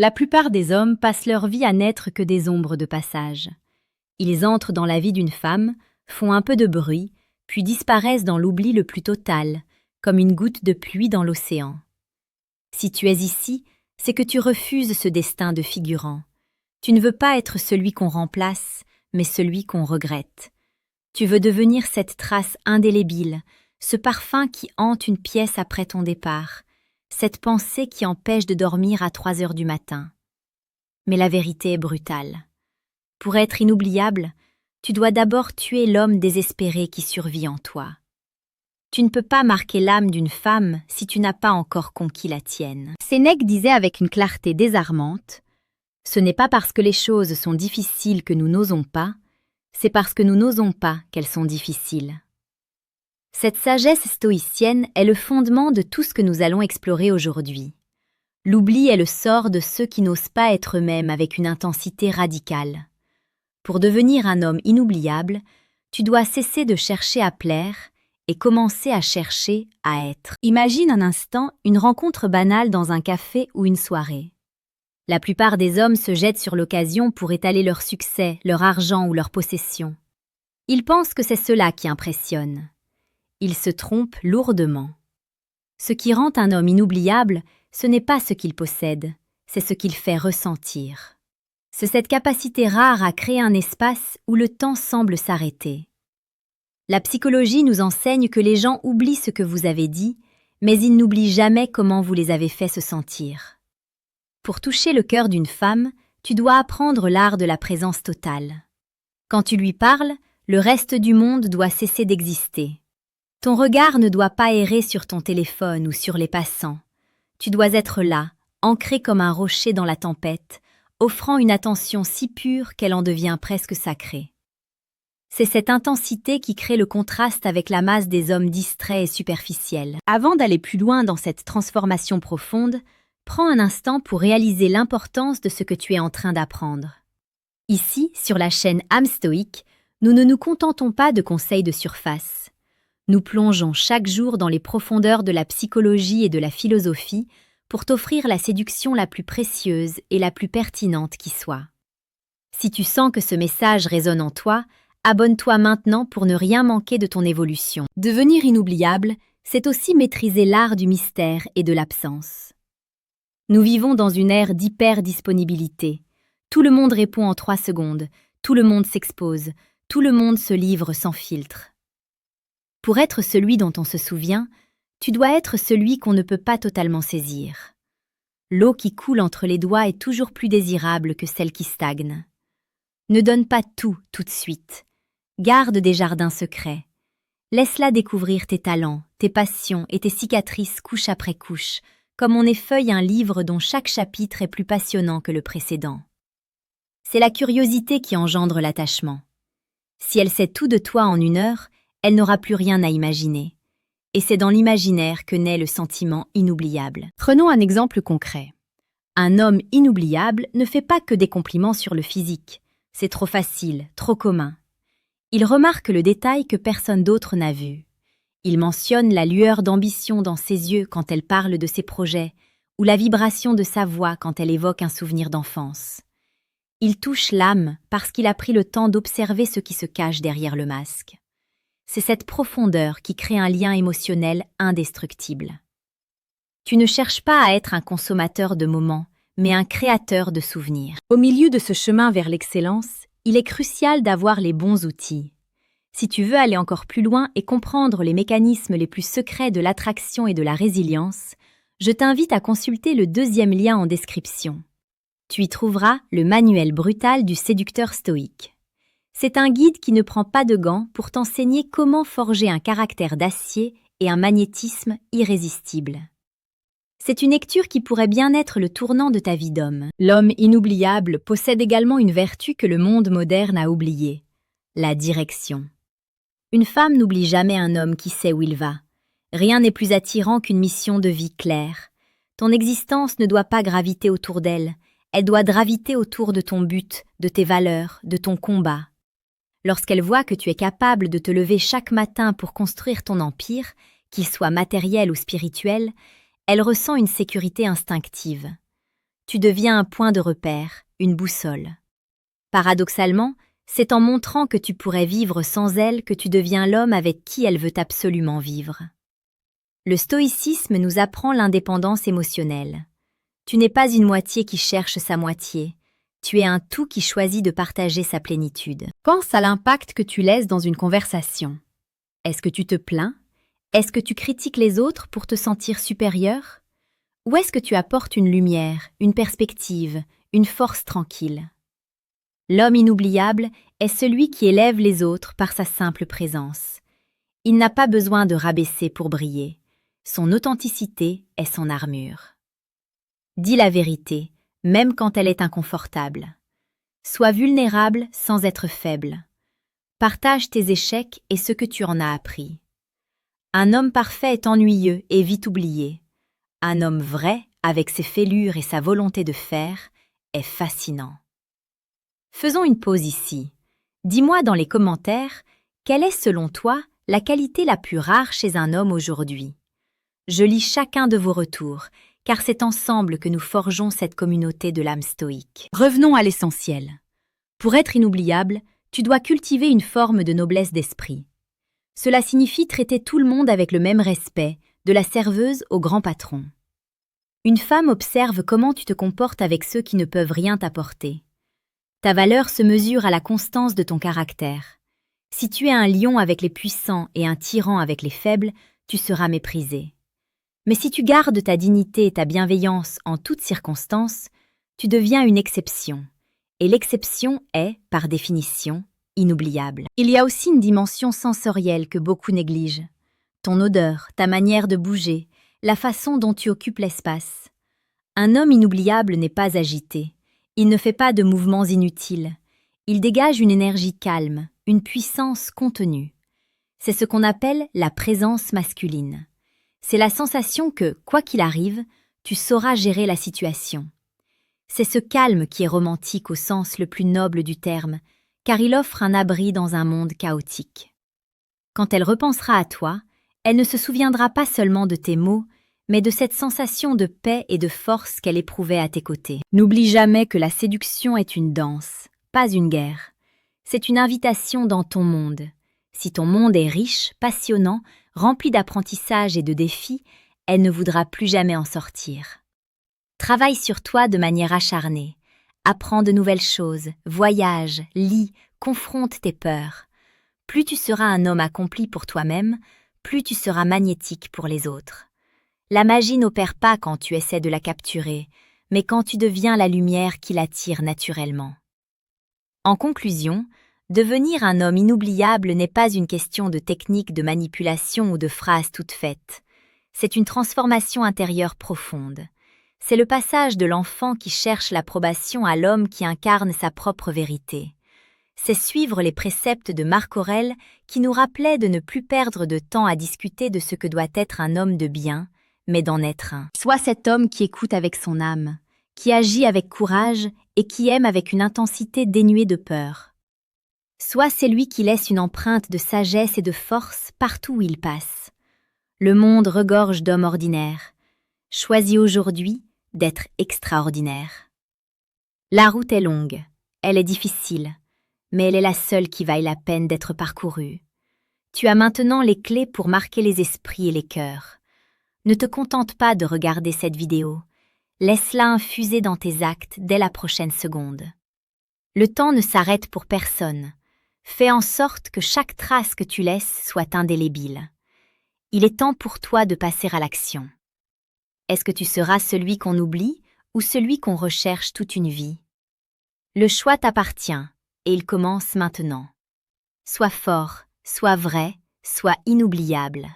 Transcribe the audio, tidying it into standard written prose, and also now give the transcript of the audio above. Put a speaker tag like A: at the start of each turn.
A: La plupart des hommes passent leur vie à n'être que des ombres de passage. Ils entrent dans la vie d'une femme, font un peu de bruit, puis disparaissent dans l'oubli le plus total, comme une goutte de pluie dans l'océan. Si tu es ici, c'est que tu refuses ce destin de figurant. Tu ne veux pas être celui qu'on remplace, mais celui qu'on regrette. Tu veux devenir cette trace indélébile, ce parfum qui hante une pièce après ton départ, cette pensée qui empêche de dormir à 3 heures du matin. Mais la vérité est brutale. Pour être inoubliable, tu dois d'abord tuer l'homme désespéré qui survit en toi. Tu ne peux pas marquer l'âme d'une femme si tu n'as pas encore conquis la tienne. Sénèque disait avec une clarté désarmante « Ce n'est pas parce que les choses sont difficiles que nous n'osons pas, c'est parce que nous n'osons pas qu'elles sont difficiles. » Cette sagesse stoïcienne est le fondement de tout ce que nous allons explorer aujourd'hui. L'oubli est le sort de ceux qui n'osent pas être eux-mêmes avec une intensité radicale. Pour devenir un homme inoubliable, tu dois cesser de chercher à plaire et commencer à chercher à être. Imagine un instant une rencontre banale dans un café ou une soirée. La plupart des hommes se jettent sur l'occasion pour étaler leur succès, leur argent ou leur possession. Ils pensent que c'est cela qui impressionne. Ils se trompent lourdement. Ce qui rend un homme inoubliable, ce n'est pas ce qu'il possède, c'est ce qu'il fait ressentir. C'est cette capacité rare à créer un espace où le temps semble s'arrêter. La psychologie nous enseigne que les gens oublient ce que vous avez dit, mais ils n'oublient jamais comment vous les avez fait se sentir. Pour toucher le cœur d'une femme, tu dois apprendre l'art de la présence totale. Quand tu lui parles, le reste du monde doit cesser d'exister. Ton regard ne doit pas errer sur ton téléphone ou sur les passants. Tu dois être là, ancré comme un rocher dans la tempête, offrant une attention si pure qu'elle en devient presque sacrée. C'est cette intensité qui crée le contraste avec la masse des hommes distraits et superficiels. Avant d'aller plus loin dans cette transformation profonde, prends un instant pour réaliser l'importance de ce que tu es en train d'apprendre. Ici, sur la chaîne âme stoïque, nous ne nous contentons pas de conseils de surface. Nous plongeons chaque jour dans les profondeurs de la psychologie et de la philosophie pour t'offrir la séduction la plus précieuse et la plus pertinente qui soit. Si tu sens que ce message résonne en toi, abonne-toi maintenant pour ne rien manquer de ton évolution. Devenir inoubliable, c'est aussi maîtriser l'art du mystère et de l'absence. Nous vivons dans une ère d'hyper-disponibilité. Tout le monde répond en 3 secondes, tout le monde s'expose, tout le monde se livre sans filtre. Pour être celui dont on se souvient, tu dois être celui qu'on ne peut pas totalement saisir. L'eau qui coule entre les doigts est toujours plus désirable que celle qui stagne. Ne donne pas tout de suite. Garde des jardins secrets. Laisse-la découvrir tes talents, tes passions et tes cicatrices couche après couche, comme on effeuille un livre dont chaque chapitre est plus passionnant que le précédent. C'est la curiosité qui engendre l'attachement. Si elle sait tout de toi en 1 heure, elle n'aura plus rien à imaginer. Et c'est dans l'imaginaire que naît le sentiment inoubliable. Prenons un exemple concret. Un homme inoubliable ne fait pas que des compliments sur le physique. C'est trop facile, trop commun. Il remarque le détail que personne d'autre n'a vu. Il mentionne la lueur d'ambition dans ses yeux quand elle parle de ses projets, ou la vibration de sa voix quand elle évoque un souvenir d'enfance. Il touche l'âme parce qu'il a pris le temps d'observer ce qui se cache derrière le masque. C'est cette profondeur qui crée un lien émotionnel indestructible. Tu ne cherches pas à être un consommateur de moments, mais un créateur de souvenirs. Au milieu de ce chemin vers l'excellence, il est crucial d'avoir les bons outils. Si tu veux aller encore plus loin et comprendre les mécanismes les plus secrets de l'attraction et de la résilience, je t'invite à consulter le 2e lien en description. Tu y trouveras le manuel brutal du séducteur stoïque. C'est un guide qui ne prend pas de gants pour t'enseigner comment forger un caractère d'acier et un magnétisme irrésistible. C'est une lecture qui pourrait bien être le tournant de ta vie d'homme. L'homme inoubliable possède également une vertu que le monde moderne a oubliée, la direction. Une femme n'oublie jamais un homme qui sait où il va. Rien n'est plus attirant qu'une mission de vie claire. Ton existence ne doit pas graviter autour d'elle, elle doit graviter autour de ton but, de tes valeurs, de ton combat. Lorsqu'elle voit que tu es capable de te lever chaque matin pour construire ton empire, qu'il soit matériel ou spirituel, elle ressent une sécurité instinctive. tu deviens un point de repère, une boussole. Paradoxalement, c'est en montrant que tu pourrais vivre sans elle que tu deviens l'homme avec qui elle veut absolument vivre. Le stoïcisme nous apprend l'indépendance émotionnelle. Tu n'es pas une moitié qui cherche sa moitié, tu es un tout qui choisit de partager sa plénitude. Pense à l'impact que tu laisses dans une conversation. Est-ce que tu te plains? Est-ce que tu critiques les autres pour te sentir supérieur? Ou est-ce que tu apportes une lumière, une perspective, une force tranquille? L'homme inoubliable est celui qui élève les autres par sa simple présence. Il n'a pas besoin de rabaisser pour briller. Son authenticité est son armure. Dis la vérité, même quand elle est inconfortable. Sois vulnérable sans être faible. Partage tes échecs et ce que tu en as appris. Un homme parfait est ennuyeux et vite oublié. Un homme vrai, avec ses fêlures et sa volonté de faire, est fascinant. Faisons une pause ici. Dis-moi dans les commentaires, quelle est selon toi la qualité la plus rare chez un homme aujourd'hui? Je lis chacun de vos retours, car c'est ensemble que nous forgeons cette communauté de l'âme stoïque. Revenons à l'essentiel. Pour être inoubliable, tu dois cultiver une forme de noblesse d'esprit. Cela signifie traiter tout le monde avec le même respect, de la serveuse au grand patron. Une femme observe comment tu te comportes avec ceux qui ne peuvent rien t'apporter. Ta valeur se mesure à la constance de ton caractère. Si tu es un lion avec les puissants et un tyran avec les faibles, tu seras méprisé. Mais si tu gardes ta dignité et ta bienveillance en toutes circonstances, tu deviens une exception. Et l'exception est, par définition, inoubliable. Il y a aussi une dimension sensorielle que beaucoup négligent. Ton odeur, ta manière de bouger, la façon dont tu occupes l'espace. Un homme inoubliable n'est pas agité. Il ne fait pas de mouvements inutiles. Il dégage une énergie calme, une puissance contenue. C'est ce qu'on appelle la présence masculine. C'est la sensation que, quoi qu'il arrive, tu sauras gérer la situation. C'est ce calme qui est romantique au sens le plus noble du terme, car il offre un abri dans un monde chaotique. Quand elle repensera à toi, elle ne se souviendra pas seulement de tes mots, mais de cette sensation de paix et de force qu'elle éprouvait à tes côtés. N'oublie jamais que la séduction est une danse, pas une guerre. C'est une invitation dans ton monde. Si ton monde est riche, passionnant, rempli d'apprentissage et de défis, elle ne voudra plus jamais en sortir. Travaille sur toi de manière acharnée. Apprends de nouvelles choses, voyage, lis, confronte tes peurs. Plus tu seras un homme accompli pour toi-même, plus tu seras magnétique pour les autres. La magie n'opère pas quand tu essaies de la capturer, mais quand tu deviens la lumière qui l'attire naturellement. En conclusion, devenir un homme inoubliable n'est pas une question de technique de manipulation ou de phrases toutes faites. C'est une transformation intérieure profonde. C'est le passage de l'enfant qui cherche l'approbation à l'homme qui incarne sa propre vérité. C'est suivre les préceptes de Marc Aurèle qui nous rappelait de ne plus perdre de temps à discuter de ce que doit être un homme de bien, mais d'en être un. Sois cet homme qui écoute avec son âme, qui agit avec courage et qui aime avec une intensité dénuée de peur. Sois celui qui laisse une empreinte de sagesse et de force partout où il passe. Le monde regorge d'hommes ordinaires. Choisis aujourd'hui d'être extraordinaire. La route est longue, elle est difficile, mais elle est la seule qui vaille la peine d'être parcourue. Tu as maintenant les clés pour marquer les esprits et les cœurs. Ne te contente pas de regarder cette vidéo. Laisse-la infuser dans tes actes dès la prochaine seconde. Le temps ne s'arrête pour personne. Fais en sorte que chaque trace que tu laisses soit indélébile. Il est temps pour toi de passer à l'action. Est-ce que tu seras celui qu'on oublie ou celui qu'on recherche toute une vie? Le choix t'appartient et il commence maintenant. Sois fort, sois vrai, sois inoubliable.